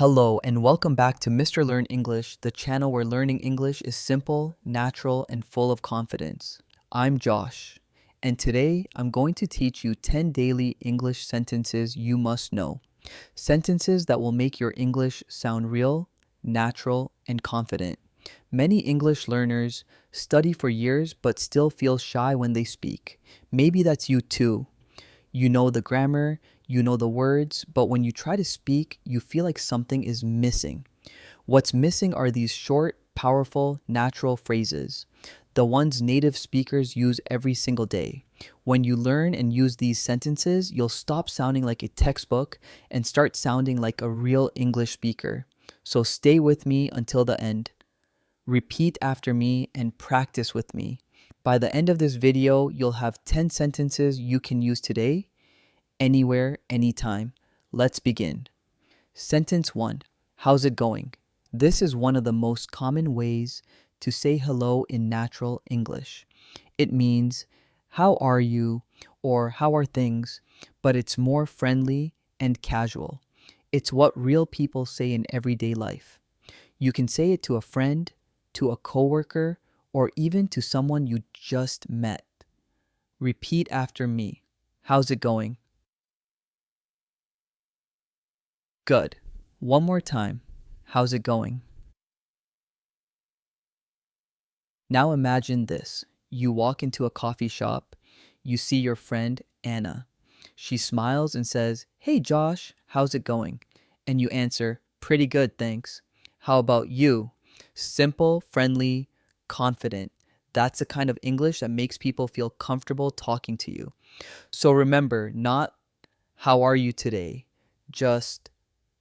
Hello, and welcome back to Mr. Learn English, the channel where learning English is simple, natural, and full of confidence. I'm Josh, and today I'm going to teach you 10 daily English sentences you must know. Sentences that will make your English sound real, natural, and confident. Many English learners study for years but still feel shy when they speak. Maybe that's you too. You know the grammar, you know the words, but when you try to speak, you feel like something is missing. What's missing are these short, powerful, natural phrases, the ones native speakers use every single day. When you learn and use these sentences, you'll stop sounding like a textbook and start sounding like a real English speaker. So stay with me until the end. Repeat after me and practice with me. By the end of this video, you'll have 10 sentences you can use today, anywhere, anytime. Let's begin. Sentence 1. How's it going? This is one of the most common ways to say hello in natural English. It means, how are you? Or how are things? But it's more friendly and casual. It's what real people say in everyday life. You can say it to a friend, to a coworker, or even to someone you just met. Repeat after me. How's it going? Good. One more time. How's it going? Now imagine this. You walk into a coffee shop. You see your friend, Anna. She smiles and says, "Hey Josh, how's it going?" And you answer, "Pretty good, thanks." How about you? Simple, friendly, confident. That's the kind of English that makes people feel comfortable talking to you. So remember, not how are you today? Just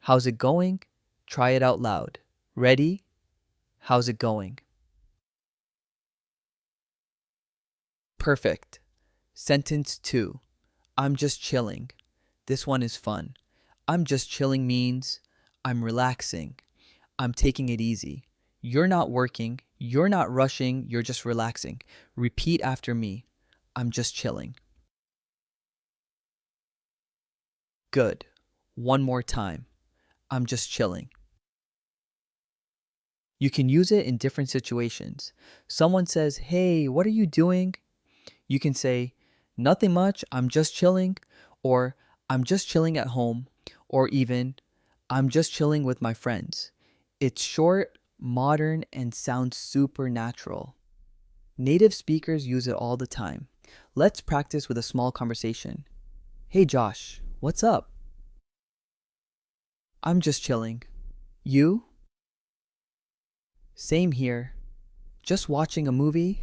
how's it going? Try it out loud. Ready? How's it going? Perfect. Sentence 2. I'm just chilling. This one is fun. I'm just chilling means I'm relaxing. I'm taking it easy. You're not working. You're not rushing. You're just relaxing. Repeat after me. I'm just chilling. Good. One more time. I'm just chilling. You can use it in different situations. Someone says, "Hey, what are you doing?" You can say, "Nothing much, I'm just chilling," or "I'm just chilling at home," or even, "I'm just chilling with my friends." It's short, modern, and sounds super natural. Native speakers use it all the time. Let's practice with a small conversation. "Hey Josh, what's up?" "I'm just chilling." "You?" "Same here. Just watching a movie?"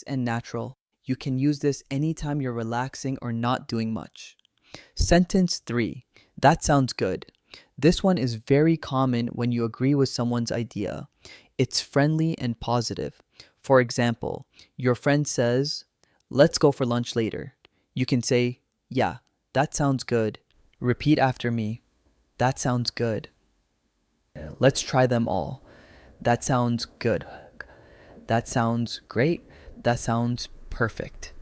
And natural. You can use this anytime you're relaxing or not doing much. Sentence 3. That sounds good. This one is very common when you agree with someone's idea. It's friendly and positive. For example, your friend says, "Let's go for lunch later." You can say, "Yeah, that sounds good." Repeat after me. That sounds good. Let's try them all. That sounds good. That sounds great. That sounds perfect.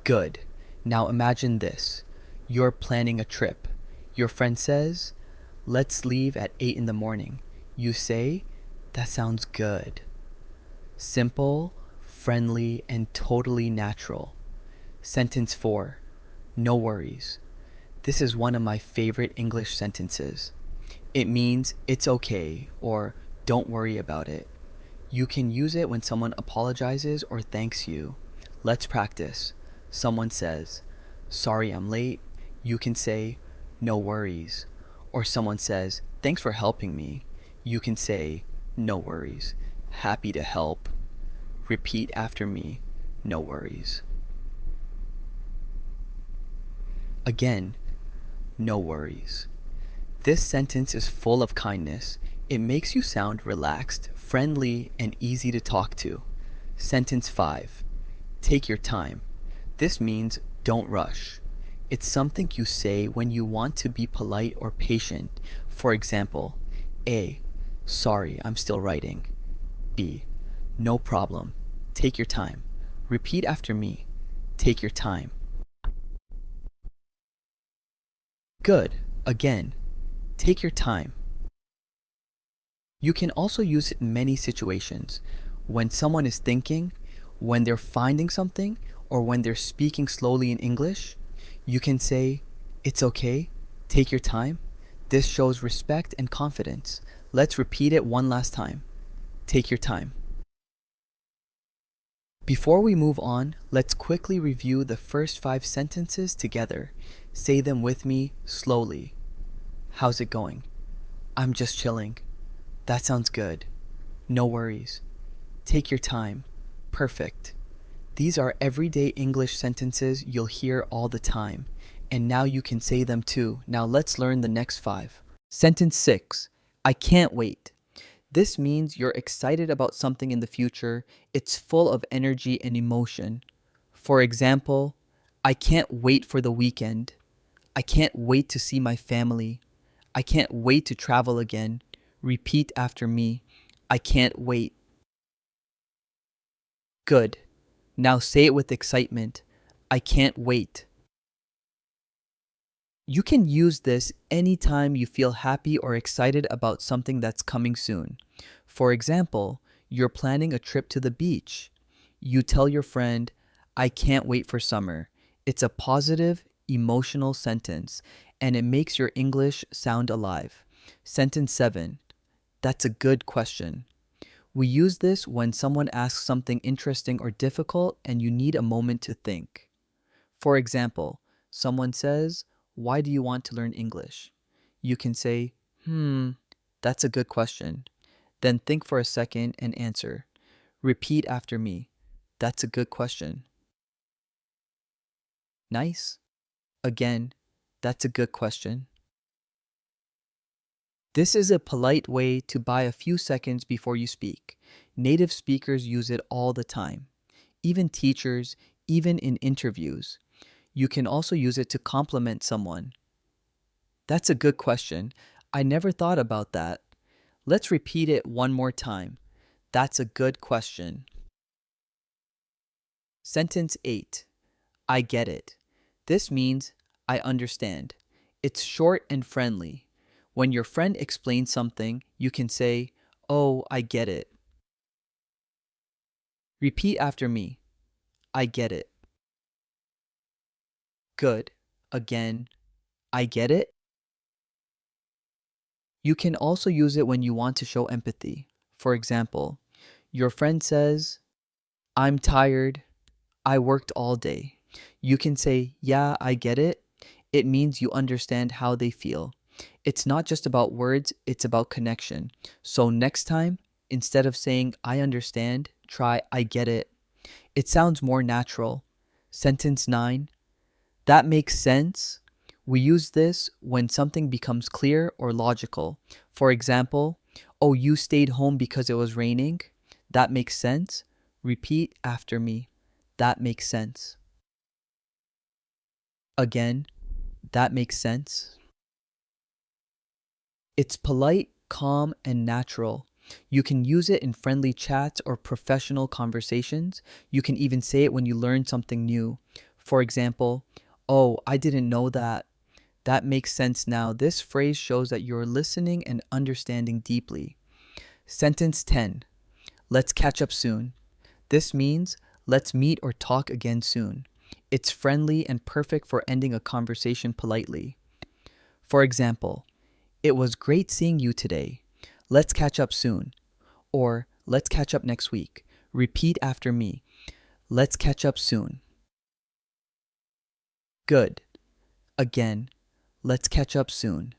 Good. Now imagine this. You're planning a trip. Your friend says, "Let's leave at 8 in the morning." You say, "That sounds good." Simple, friendly, and totally natural. Sentence 4. No worries. This is one of my favorite English sentences. It means it's okay or don't worry about it. You can use it when someone apologizes or thanks you. Let's practice. Someone says, "Sorry I'm late." You can say, "No worries." Or someone says, "Thanks for helping me." You can say, "No worries. Happy to help." Repeat after me. No worries. Again, no worries. This sentence is full of kindness. It makes you sound relaxed, friendly, and easy to talk to. Sentence 5. Take your time. This means don't rush. It's something you say when you want to be polite or patient. For example, A. Sorry, I'm still writing. B. No problem. Take your time. Repeat after me. Take your time. Good. Again, Take your time. You can also use it in many situations. When someone is thinking, when they're finding something, or when they're speaking slowly in English, you can say, "It's okay, take your time." This shows respect and confidence. Let's repeat it one last time. Take your time. Before we move on, let's quickly review the first 5 sentences together. Say them with me slowly. How's it going? I'm just chilling. That sounds good. No worries. Take your time. Perfect. These are everyday English sentences you'll hear all the time. And now you can say them too. Now let's learn the next 5. Sentence 6. I can't wait. This means you're excited about something in the future. It's full of energy and emotion. For example, I can't wait for the weekend. I can't wait to see my family. I can't wait to travel again. Repeat after me. I can't wait. Good. Now say it with excitement. I can't wait. You can use this anytime you feel happy or excited about something that's coming soon. For example, you're planning a trip to the beach. You tell your friend, I can't wait for summer. It's a positive, emotional sentence, and it makes your English sound alive. Sentence 7. That's a good question. We use this when someone asks something interesting or difficult and you need a moment to think. For example, someone says, why do you want to learn English? You can say, that's a good question. Then think for a second and answer. Repeat after me. That's a good question. Nice. Again, that's a good question. This is a polite way to buy a few seconds before you speak. Native speakers use it all the time. Even teachers, even in interviews. You can also use it to compliment someone. That's a good question. I never thought about that. Let's repeat it one more time. That's a good question. Sentence 8. I get it. This means I understand. It's short and friendly. When your friend explains something, you can say, oh, I get it. Repeat after me. I get it. Good. Again, I get it. You can also use it when you want to show empathy. For example, your friend says, I'm tired. I worked all day. You can say, yeah, I get it. It means you understand how they feel. It's not just about words, it's about connection. So next time, instead of saying, I understand, try, I get it. It sounds more natural. Sentence 9. That makes sense. We use this when something becomes clear or logical. For example, oh, you stayed home because it was raining. That makes sense. Repeat after me. That makes sense. Again, that makes sense. It's polite, calm, and natural. You can use it in friendly chats or professional conversations. You can even say it when you learn something new. For example, oh, I didn't know that. That makes sense now. This phrase shows that you're listening and understanding deeply. Sentence 10. Let's catch up soon. This means let's meet or talk again soon. It's friendly and perfect for ending a conversation politely. For example, it was great seeing you today. Let's catch up soon. Or let's catch up next week. Repeat after me. Let's catch up soon. Good. Again, let's catch up soon.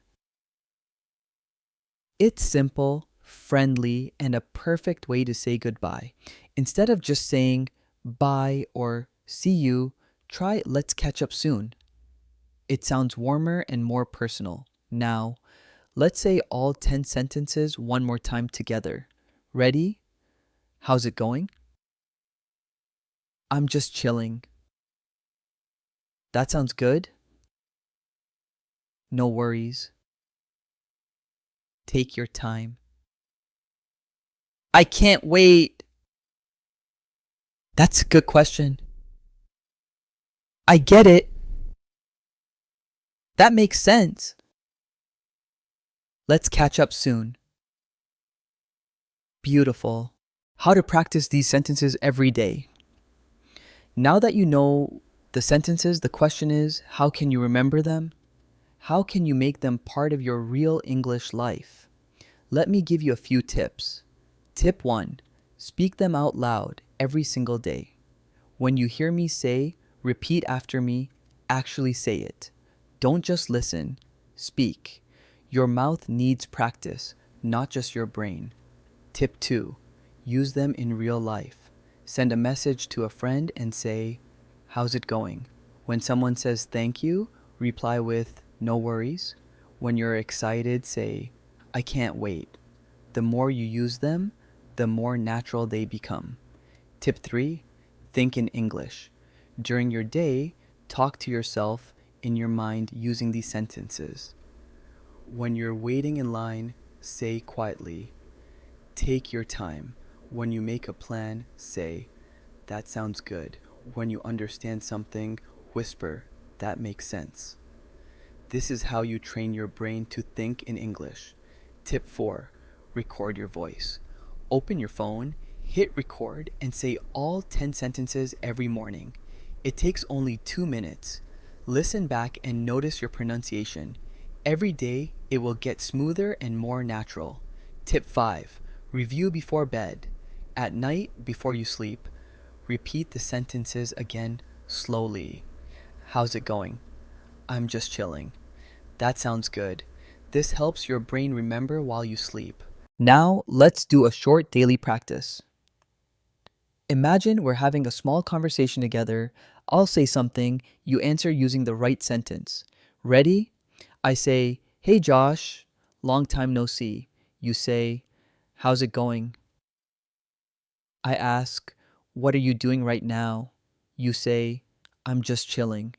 It's simple, friendly, and a perfect way to say goodbye. Instead of just saying bye or see you, try let's catch up soon. It sounds warmer and more personal. Now, let's say all 10 sentences one more time together. Ready? How's it going? I'm just chilling. That sounds good? No worries. Take your time. I can't wait. That's a good question. I get it. That makes sense. Let's catch up soon. Beautiful. How to practice these sentences every day. Now that you know the sentences, the question is, how can you remember them? How can you make them part of your real English life? Let me give you a few tips. Tip 1. Speak them out loud every single day. When you hear me say, repeat after me, actually say it. Don't just listen, speak. Your mouth needs practice, not just your brain. Tip 2. Use them in real life. Send a message to a friend and say, how's it going? When someone says thank you, reply with no worries. When you're excited, say, I can't wait. The more you use them, the more natural they become. Tip 3. Think in English. During your day, talk to yourself in your mind using these sentences. When you're waiting in line, say quietly, take your time. When you make a plan, say, that sounds good. When you understand something, whisper, that makes sense. This is how you train your brain to think in English. Tip 4. Record your voice. Open your phone, hit record, and say all 10 sentences every morning. It takes only 2 minutes. Listen back and notice your pronunciation. Every day, it will get smoother and more natural. Tip 5. Review before bed. At night, before you sleep, repeat the sentences again slowly. How's it going? I'm just chilling. That sounds good. This helps your brain remember while you sleep. Now, let's do a short daily practice. Imagine we're having a small conversation together. I'll say something, you answer using the right sentence. Ready? I say, hey Josh, long time no see. You say, how's it going? I ask, what are you doing right now? You say, I'm just chilling.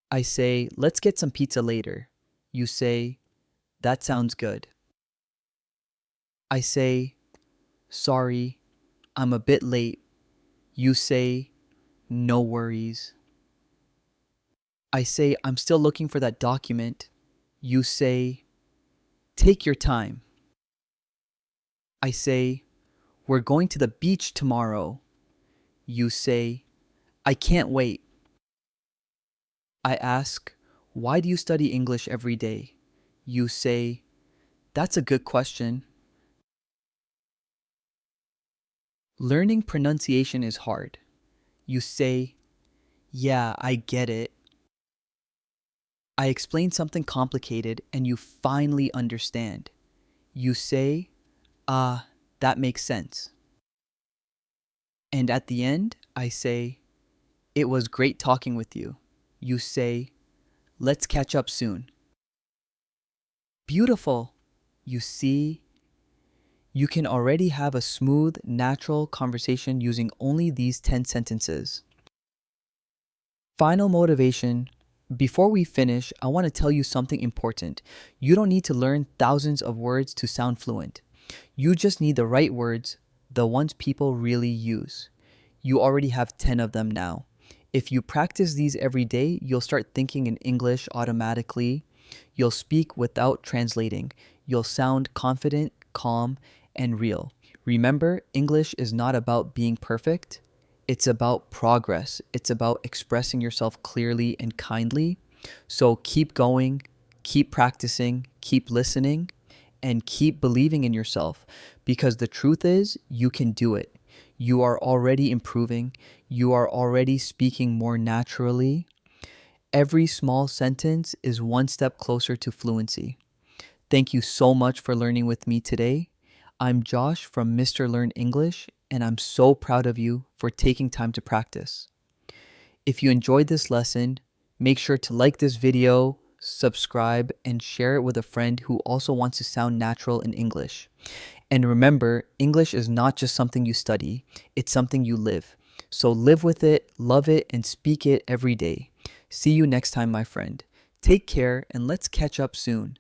I say, let's get some pizza later. You say, that sounds good. I say, sorry, I'm a bit late. You say, no worries. I say, I'm still looking for that document. You say, take your time. I say, we're going to the beach tomorrow. You say, I can't wait. I ask, why do you study English every day? You say, that's a good question. Learning pronunciation is hard. You say, yeah, I get it. I explain something complicated and you finally understand. You say, that makes sense. And at the end, I say, it was great talking with you. You say, let's catch up soon. Beautiful. You see, you can already have a smooth, natural conversation using only these 10 sentences. Final motivation. Before we finish, I want to tell you something important. You don't need to learn thousands of words to sound fluent. You just need the right words, the ones people really use. You already have 10 of them now. If you practice these every day, you'll start thinking in English automatically. You'll speak without translating. You'll sound confident, calm, and real. Remember, English is not about being perfect. It's about progress. It's about expressing yourself clearly and kindly. So keep going, keep practicing, keep listening, and keep believing in yourself, because the truth is, you can do it. You are already improving. You are already speaking more naturally. Every small sentence is one step closer to fluency. Thank you so much for learning with me today. I'm Josh from Mr. Learn English, and I'm so proud of you for taking time to practice. If you enjoyed this lesson, make sure to like this video, subscribe, and share it with a friend who also wants to sound natural in English. And remember, English is not just something you study, it's something you live. So live with it, love it, and speak it every day. See you next time, my friend. Take care, and let's catch up soon.